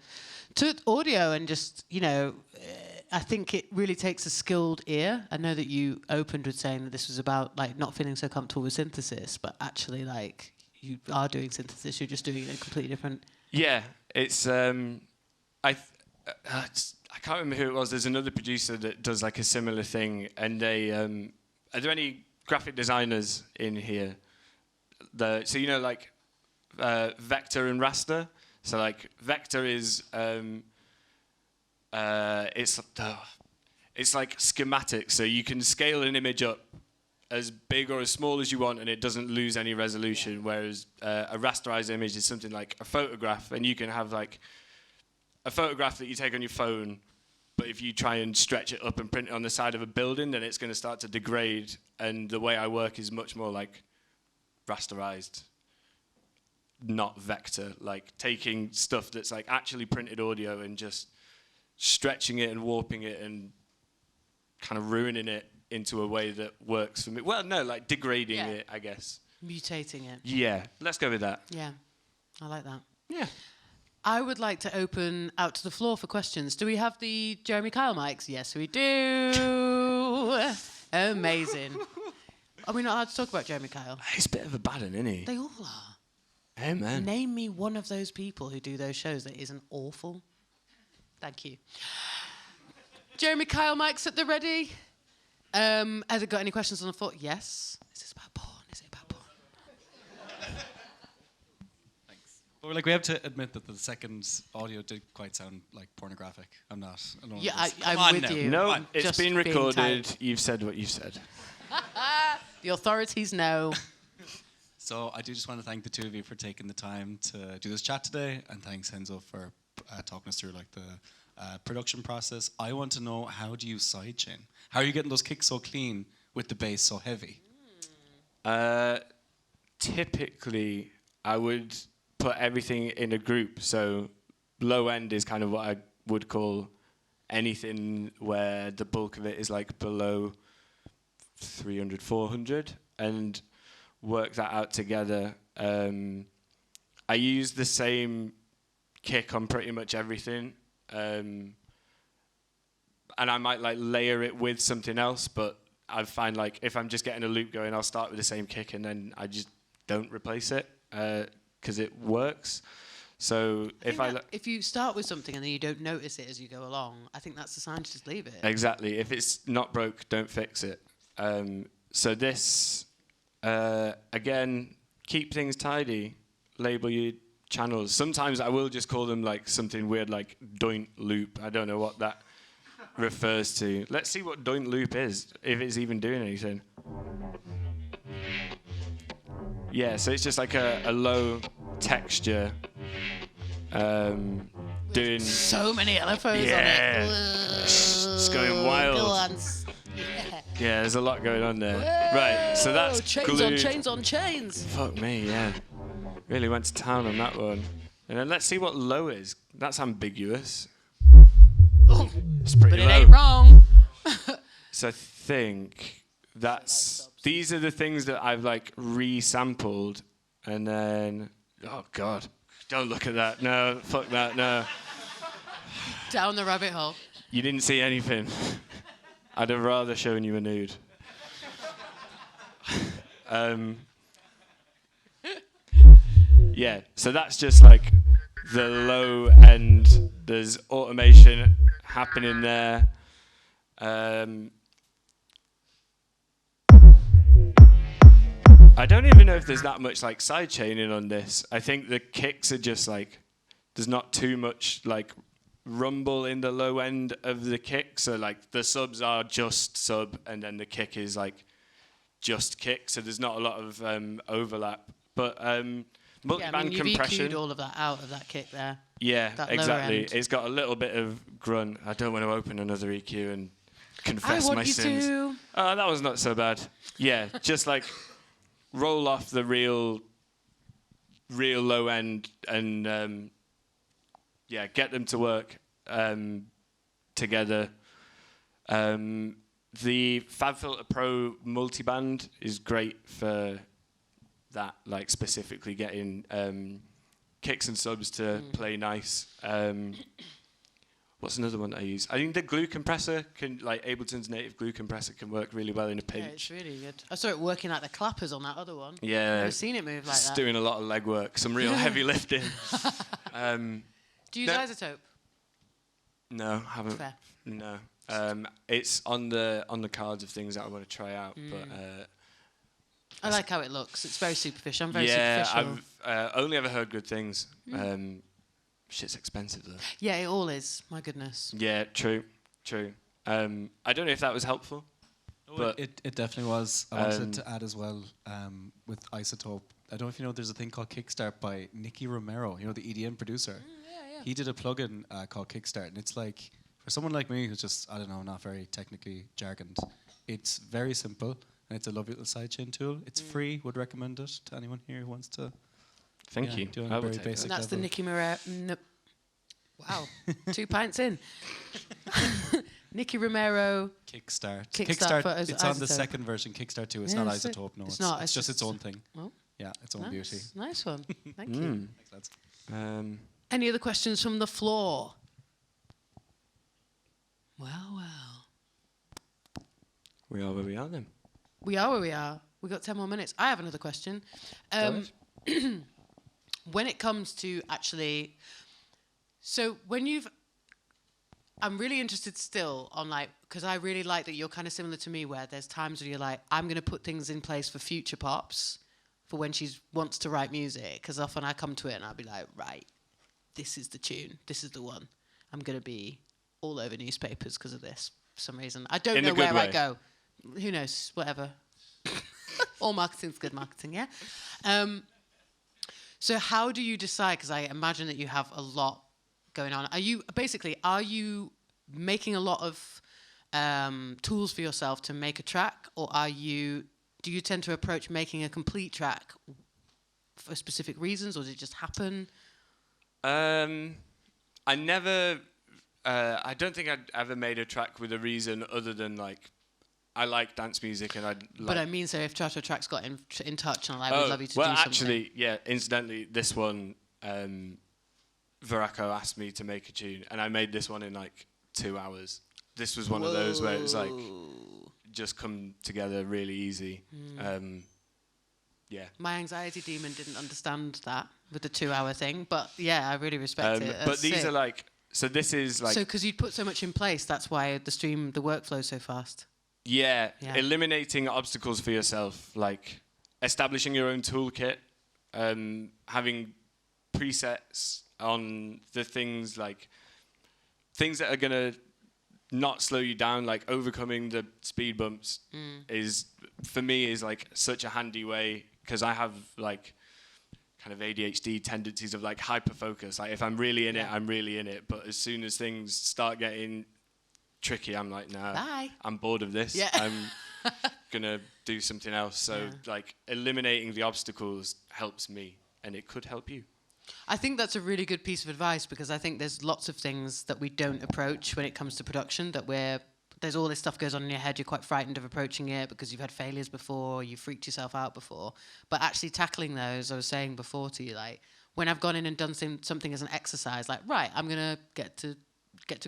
audio, and just, I think it really takes a skilled ear. I know that you opened with saying that this was about like not feeling so comfortable with synthesis, but actually like you are doing synthesis, you're just doing it in a completely different... Yeah, it's I can't remember who it was. There's another producer that does like a similar thing, and they are there any graphic designers in here? So you know, like vector and raster. So like vector is it's like schematic. So you can scale an image up as big or as small as you want, and it doesn't lose any resolution. Whereas a rasterized image is something like a photograph, and you can have like a photograph that you take on your phone, but if you try and stretch it up and print it on the side of a building, then it's going to start to degrade. And the way I work is much more like rasterized, not vector, like taking stuff that's like actually printed audio and just stretching it and warping it and kind of ruining it into a way that works for me. Well, no, like degrading it, I guess. Mutating it. Yeah, let's go with that. Yeah, I like that. Yeah. I would like to open out to the floor for questions. Do we have the Jeremy Kyle mics? Yes, we do. Amazing. Are we not allowed to talk about Jeremy Kyle? He's a bit of a bad one, isn't he? They all are. Amen. Name me one of those people who do those shows that isn't awful. Thank you. Jeremy Kyle mics at the ready. Has it got any questions on the floor? Yes. Is this about porn? Is it about porn? But like we have to admit that the second audio did quite sound like pornographic. I'm not alone. Yeah, with this. I'm with you. No, it's Just been being recorded. tight. You've said what you've said. The authorities know. So I do just want to thank the two of you for taking the time to do this chat today, and thanks Henzo for talking us through like the production process. I want to know, how do you sidechain? How are you getting those kicks so clean with the bass so heavy? Typically, I would put everything in a group. So low end is kind of what I would call anything where the bulk of it is like below 300, 400, and work that out together. I use the same kick on pretty much everything. And I might like layer it with something else, but I find like if I'm just getting a loop going, I'll start with the same kick and then I just don't replace it because it works. So if you start with something and then you don't notice it as you go along, I think that's the sign to just leave it. Exactly. If it's not broke, don't fix it. So this, again, keep things tidy, label your channels. Sometimes I will just call them like something weird like doint loop. I don't know what that refers to. Let's see what doint loop is, if it's even doing anything. Yeah, so it's just like a low texture doing... So many LFOs on it. It's going wild. Go on. Yeah, there's a lot going on there. Whoa, right, so that's chains glued. on chains on chains. Fuck me, yeah. Really went to town on that one. And then let's see what low is. That's ambiguous. Oh, It's pretty but low. it ain't wrong. So I think these are the things that I've like resampled, and then oh god, don't look at that. No, fuck that. No. Down the rabbit hole. You didn't see anything. I'd have rather shown you a nude. Yeah, so that's just like the low end. There's automation happening there. I don't even know if there's that much like side chaining on this. I think the kicks are just like, there's not too much like rumble in the low end of the kick. So like the subs are just sub and then the kick is like just kick. So there's not a lot of overlap. But multi-band you've compression. EQ'd all of that out of that kick there. Yeah, that exactly. lower end. It's got a little bit of grunt. I don't want to open another EQ and confess I want my you sins. to. Oh, that was not so bad. Yeah, just like roll off the real low end and yeah, get them to work together. The FabFilter Pro multiband is great for that, like specifically getting kicks and subs to play nice. What's another one I use? I think the glue compressor can, like Ableton's native glue compressor can work really well in a pinch. Yeah, it's really good. I saw it working like the clappers on that other one. Yeah. I've never seen it move like It's that. doing a lot of leg work, some real heavy lifting. Do you use isotope? No, haven't. Fair. No. It's on the cards of things that I want to try out, but I like how it looks. It's very superficial. I'm very yeah, superficial. I've only ever heard good things. Shit's expensive though. Yeah, it all is. My goodness. Yeah, true. I don't know if that was helpful, but It definitely was. I wanted to add as well with Isotope. I don't know if you know, there's a thing called Kickstart by Nicky Romero, you know, the EDM producer. Yeah. He did a plugin called Kickstart, and it's like, for someone like me who's just, I don't know, not very technically jargoned, it's very simple, and it's a lovely little sidechain tool. It's free. Would recommend it to anyone here who wants to. thank you. Do it on I a will very take basic And that's the level. Nicky Romero. Wow, 2 pints in. Nicky Romero. Kickstart. Kickstart for It's on the Isotope. second version. Kickstart 2. It's Yeah, not it's Isotope. No, it's not, It's it's just its just- own thing. Well, Yeah, its own beauty. Nice one. Thank you. Thanks, lads. Any other questions from the floor? Well. We are where we are then. We are where we are. We've got 10 more minutes. I have another question. When it comes to actually... So when you've... I'm really interested still on like... Because I really like that you're kind of similar to me where there's times where you're like, I'm going to put things in place for future pops for when she wants to write music. Because often I come to it and I'll be like, right, this is the tune. This is the one. I'm going to be all over newspapers because of this for some reason. I don't In a know good where I way. go. Who knows? Whatever. All marketing's good marketing, yeah? So how do you decide? Because I imagine that you have a lot going on. Are you making a lot of tools for yourself to make a track? Or do you tend to approach making a complete track for specific reasons? Or does it just happen? I never... I don't think I'd ever made a track with a reason other than like I like dance music and I'd like... But I mean, so if Chato Tracks got in touch and like, we'd love you to do well, something. actually, yeah, incidentally, this one, Veraco asked me to make a tune and I made this one in like 2 hours. This was one of those where it was like, just come together really easy. Yeah. My anxiety demon didn't understand that with the 2 hour thing, but yeah, I really respect it. But That's these sick. are like, so this is like... So because you'd put so much in place, that's why the workflow's so fast. Yeah, Yeah. eliminating obstacles for yourself, like establishing your own toolkit, having presets on the things that are gonna not slow you down, like overcoming the speed bumps is for me is like such a handy way because I have like kind of ADHD tendencies of like hyper focus. Like if I'm really in it, I'm really in it. But as soon as things start getting tricky, I'm like, nah, Bye. I'm bored of this. Yeah. I'm gonna do something else. So like eliminating the obstacles helps me, and it could help you. I think that's a really good piece of advice because I think there's lots of things that we don't approach when it comes to production that there's all this stuff goes on in your head. You're quite frightened of approaching it because you've had failures before, you've freaked yourself out before. But actually tackling those, I was saying before to you, like when I've gone in and done something as an exercise, like right, I'm gonna get to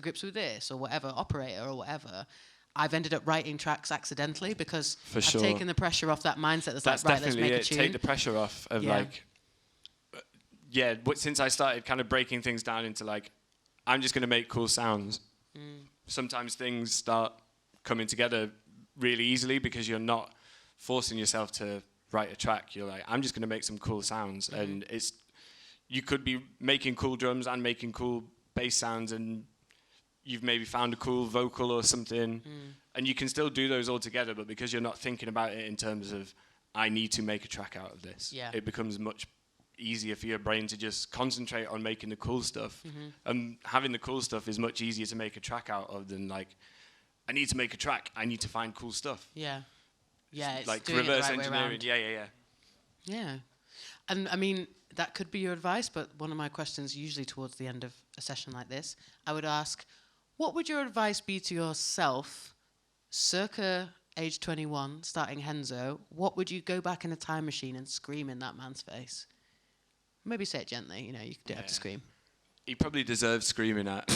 grips with this or whatever, operator or whatever. I've ended up writing tracks accidentally because For I've sure. taken the pressure off that mindset. That's Like, right, let's definitely make a it. tune. Take the pressure off of since I started kind of breaking things down into like, I'm just going to make cool sounds. Sometimes things start coming together really easily because you're not forcing yourself to write a track. You're like, I'm just going to make some cool sounds. And you could be making cool drums and making cool bass sounds and you've maybe found a cool vocal or something. And you can still do those all together, but because you're not thinking about it in terms of, I need to make a track out of this, it becomes much easier for your brain to just concentrate on making the cool stuff. And having the cool stuff is much easier to make a track out of than like, I need to make a track, I need to find cool stuff. Yeah, it's like doing reverse it the right engineering. way around. Yeah. And I mean, that could be your advice, but one of my questions usually towards the end of a session like this, I would ask, what would your advice be to yourself, circa age 21, starting Henzo? What would you go back in a time machine and scream in that man's face? Maybe say it gently, you don't have to scream. He probably deserves screaming at.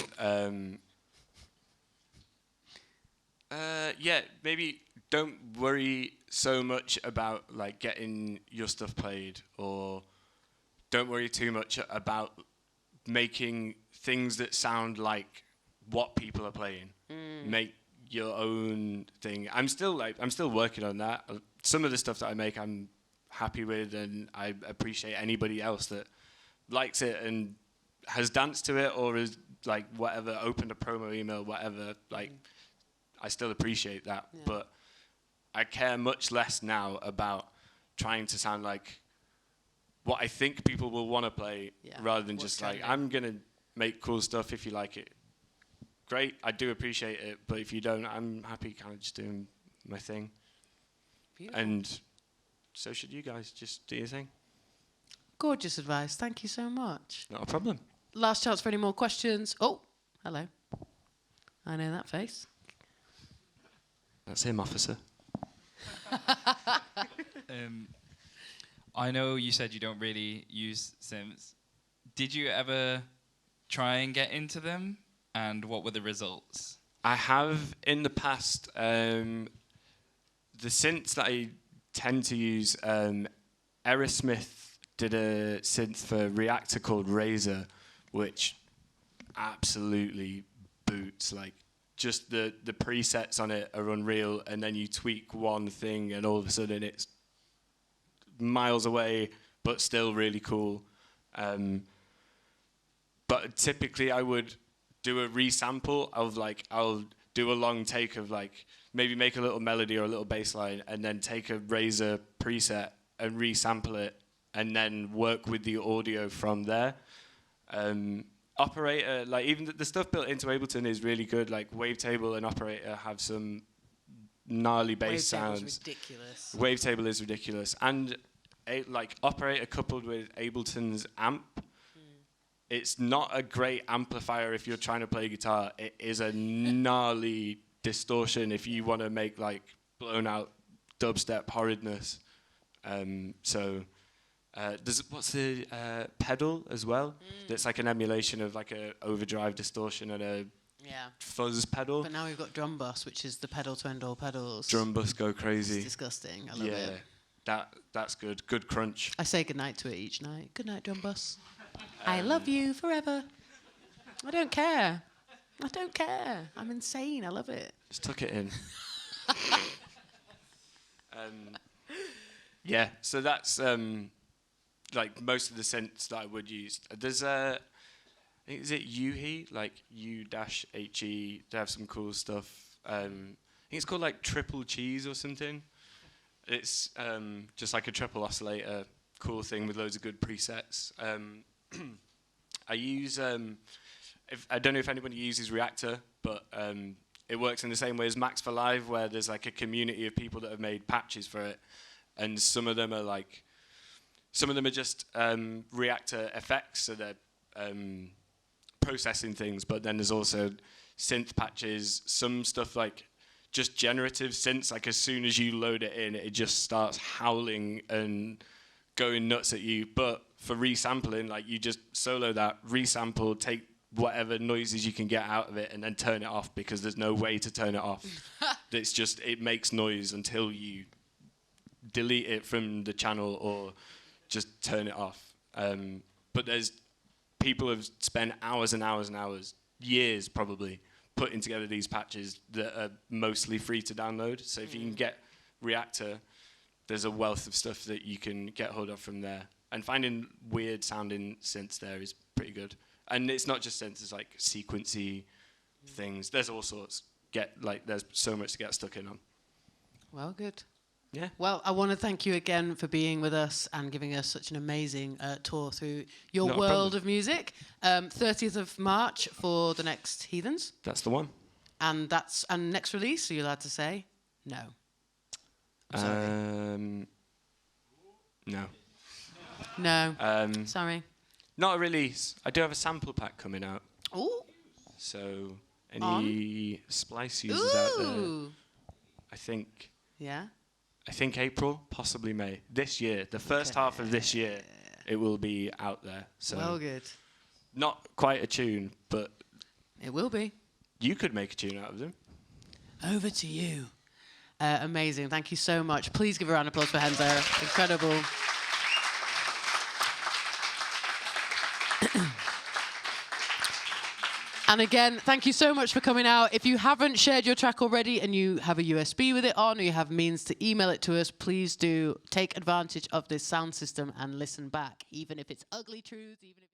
Maybe don't worry so much about like getting your stuff played, or don't worry too much about making things that sound like what people are playing. Make your own thing. I'm still working on that. Some of the stuff that I make, I'm happy with, and I appreciate anybody else that likes it and has danced to it or is like whatever, opened a promo email, whatever. Like, I still appreciate that, but I care much less now about trying to sound like what I think people will want to play, rather than just like, I'm gonna make cool stuff. If you like it, great. I do appreciate it, but if you don't, I'm happy kind of just doing my thing. Beautiful. And so should you guys. Just do your thing. Gorgeous advice. Thank you so much. Not a problem. Last chance for any more questions. Oh, hello. I know that face. That's him, officer. I know you said you don't really use synths. Did you ever try and get into them? And what were the results? I have in the past. The synths that I tend to use, Aerosmith did a synth for Reactor called Razor, which absolutely boots. Like, just the presets on it are unreal, and then you tweak one thing and all of a sudden it's miles away, but still really cool. But typically I would do a resample of, like, I'll do a long take of, like, maybe make a little melody or a little bass line and then take a Razor preset and resample it and then work with the audio from there. Operator, like, even the stuff built into Ableton is really good. Like, Wavetable and Operator have some gnarly bass sounds. Ridiculous. Wavetable is ridiculous. And like, Operator coupled with Ableton's amp, it's not a great amplifier if you're trying to play guitar. It is a gnarly distortion if you want to make, like, blown out dubstep horridness. There's what's the pedal as well? That's like an emulation of, like, a overdrive distortion and a fuzz pedal. But now we've got drum bus, which is the pedal to end all pedals. Drum bus go crazy. It's disgusting. I love it. That's good. Good crunch. I say goodnight to it each night. Good night, drum bus. I love you forever. I don't care. I don't care. I'm insane. I love it. Just tuck it in. Yeah, so that's like most of the synths that I would use. There's I think, is it UHE, like U-HE? They have some cool stuff. I think it's called, like, Triple Cheese or something. It's just like a triple oscillator, cool thing with loads of good presets. I use I don't know if anybody uses Reactor, but it works in the same way as Max for Live, where there's, like, a community of people that have made patches for it, and some of them are just Reactor effects, so they're processing things, but then there's also synth patches, some stuff like just generative synths, like as soon as you load it in, it just starts howling and going nuts at you. But for resampling, like, you just solo that, resample, take whatever noises you can get out of it, and then turn it off, because there's no way to turn it off. It's just, it makes noise until you delete it from the channel or just turn it off. But there's people have spent hours and hours and hours, years probably, putting together these patches that are mostly free to download. So if you can get Reactor, there's a wealth of stuff that you can get hold of from there. And finding weird sounding synths there is pretty good. And it's not just synths, it's like sequency things. There's all sorts. There's so much to get stuck in on. Well, good. Yeah. Well, I want to thank you again for being with us and giving us such an amazing tour through your Not a world problem. of music. 30th of March for the next Heathens. That's the one. And next release, are you allowed to say? No. I'm sorry. No. No. Sorry. Not a release. I do have a sample pack coming out. Ooh. So any Splice users out there, I think April, possibly May. This year, the first half of this year, it will be out there. So Well, good. not quite a tune, but It will be. you could make a tune out of them. Over to you. Amazing. Thank you so much. Please give a round of applause for Henzo. Incredible. And again, thank you so much for coming out. If you haven't shared your track already and you have a USB with it on, or you have means to email it to us, please do take advantage of this sound system and listen back, even if it's ugly truths, even if